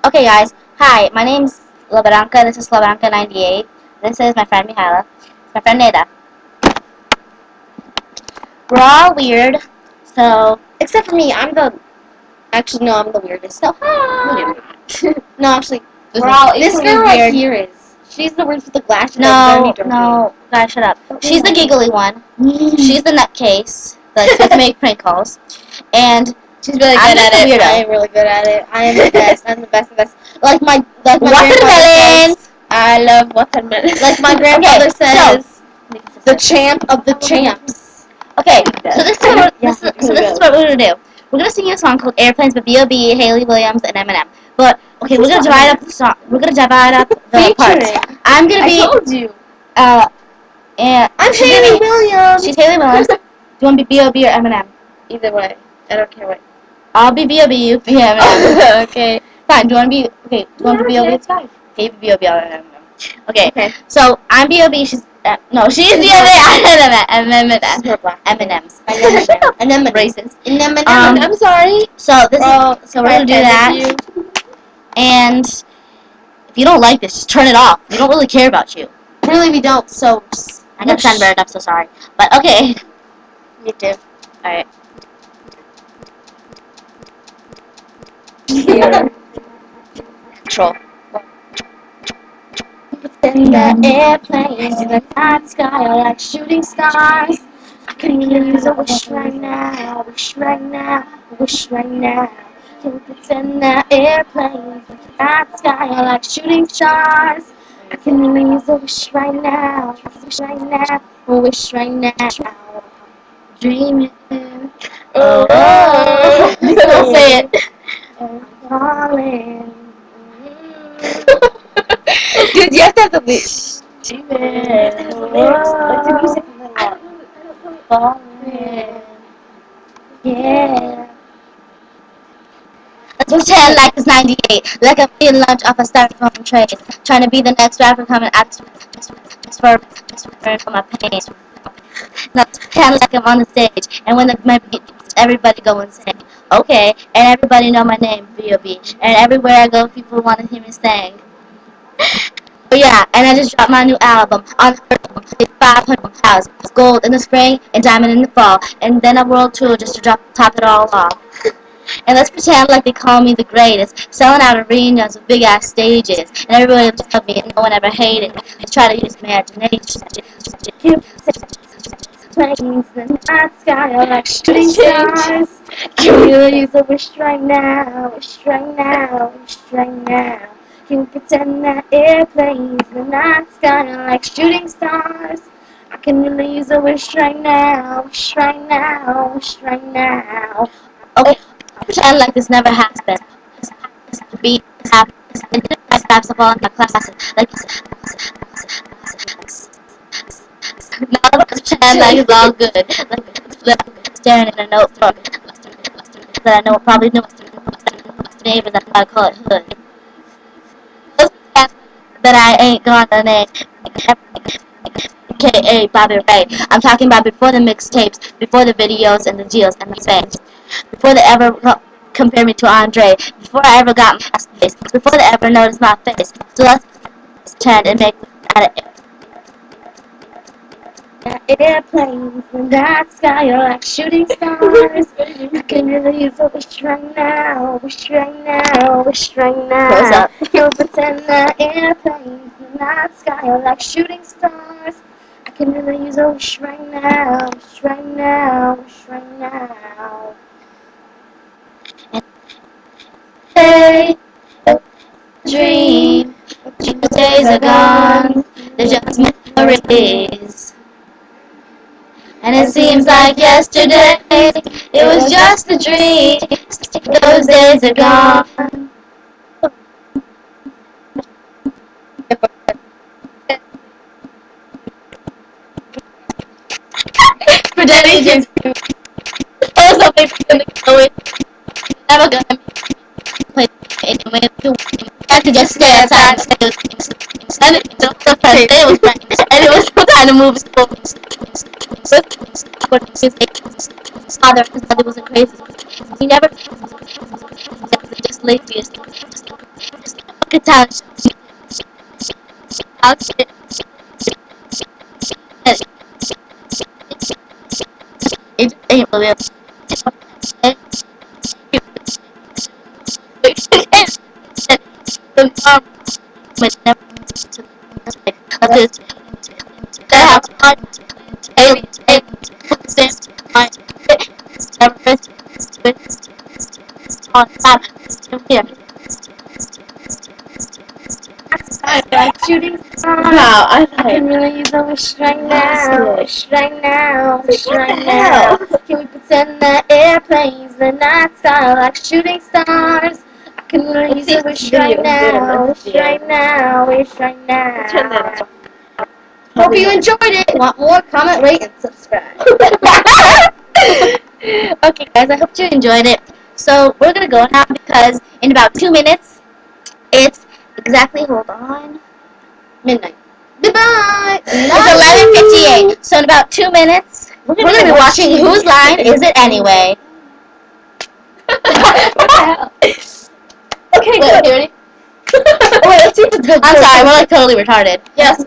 Okay, guys. Hi, my name's Labaranka. This is Labaranka98. This is my friend Mihaela. My friend Neda. We're all weird, so Except for me, Actually, no, I'm the weirdest. So, hi! No, actually, we're all this equally girl right weird. here is. She's the weird with the glasses. No, guys, shut up. She's the giggly one. She's the nutcase that likes to make prank calls, and She's really I'm good just at a it. weirdo. I am really good at it. I am the best. I'm the best. The best. Like my grandfather watermelons. says. I love watermelons. Like my grandfather says. The champ of the champs. Okay, so this is what we're gonna do. We're gonna sing you a song called "Airplanes" by B.o.B, Hayley Williams, and Eminem. But okay, we're gonna divide up the song. We're gonna divide up the parts. I'm gonna be. I told you. And I'm Hayley Williams. She's Hayley Williams. Do you want to be B.o.B or Eminem? Either way, I don't care what. I'll be B.o.B. You be Eminem. Okay. Fine. Do you want to be? Okay. Do you want to be B.o.B? It's fine. Okay, be B.o.B. I'll Eminem. Okay. Okay. So I'm B.o.B. She's no, she's B.o.B. I'm Eminem. More black. M&M's. Anemone. Racist. I'm sorry. So so we're gonna do that. And if you don't like this, just turn it off. We don't really care about you. Really, we don't. So I got sunburned. I'm so sorry. But okay. Me too. All right. Here. Control. In the airplanes in the night sky are like shooting stars. I can use a wish right now, wish right now, wish right now. Can we pretend that airplanes in the night sky are like shooting stars? I can use a wish right now, wish right now, wish right now. Dreaming. Oh, oh. You don't say it. Falling. Dude, you have to have the lead. Yeah. Let's pretend like it's 98, like I'm eating lunch off a styrofoam tray, trying to be the next rapper coming out for my pain. Now let's pretend like I'm on the stage, and when the mic beats, everybody go insane. Okay, and everybody know my name, B.o.B, and everywhere I go, people want to hear me sing. Oh yeah, and I just dropped my new album on it's 500 pounds, gold in the spring and diamond in the fall, and then a world tour just to top it all off. And let's pretend like they call me the greatest, selling out arenas with big ass stages, and everybody loved me and no one ever hated me. Just try to use imagination. Planes in the night sky are like shooting stars. Can you use a wish right now, wish right now, wish right now? Can you pretend that airplanes in the night sky are like shooting stars? I can really use a wish right now, wish right now, wish right now. Okay, pretend like this never happened. The beat happens. I stops up all in my classes. Like now let's pretend like it's all good. Like staring at a notebook that I know probably know my neighbors. That's why I call it hood. That I ain't gonna name. AKA Bobby Ray. I'm talking about before the mixtapes, before the videos and the deals and the fans. Before they ever compare me to Andre. Before I ever got my face. Before they ever noticed my face. So let's pretend and make out of it. Airplanes in that sky are like shooting stars. I can really use a wish right now, wish right now, wish right now. Close up. You'll pretend that airplanes in that sky are like shooting stars. I can really use a wish right now, wish right now, wish right now. Hey, dream. The days are gone. They're just memories. And it seems like yesterday, it was just a dream. Those days are gone. For Daddy just oh something gonna go in. Never gonna play anyway. I could just stay outside and stay with him. And it was right. And it was time to move. His father wasn't crazy. He never just lazy. Just fucking talent. It ain't really. Like shooting stars. Wow, I can really use a wish right now. Wish right now. Wish right now. Can we pretend that airplanes in the night sky like shooting stars? I can really use a wish right now. Wish right now. Wish right now. Turn that off. Hope you enjoyed it. Want more? Comment, rate, and subscribe. Okay, guys, I hope you enjoyed it. So we're gonna go now because in about 2 minutes, it's exactly. Hold on. Midnight. Goodbye. It's 11:58. So in about 2 minutes, we're gonna be watching Whose Line Is It Anyway? What the hell? Okay, Wait, good. you ready? Wait, let's see if it's good. I'm sorry, we're like totally retarded. Yes.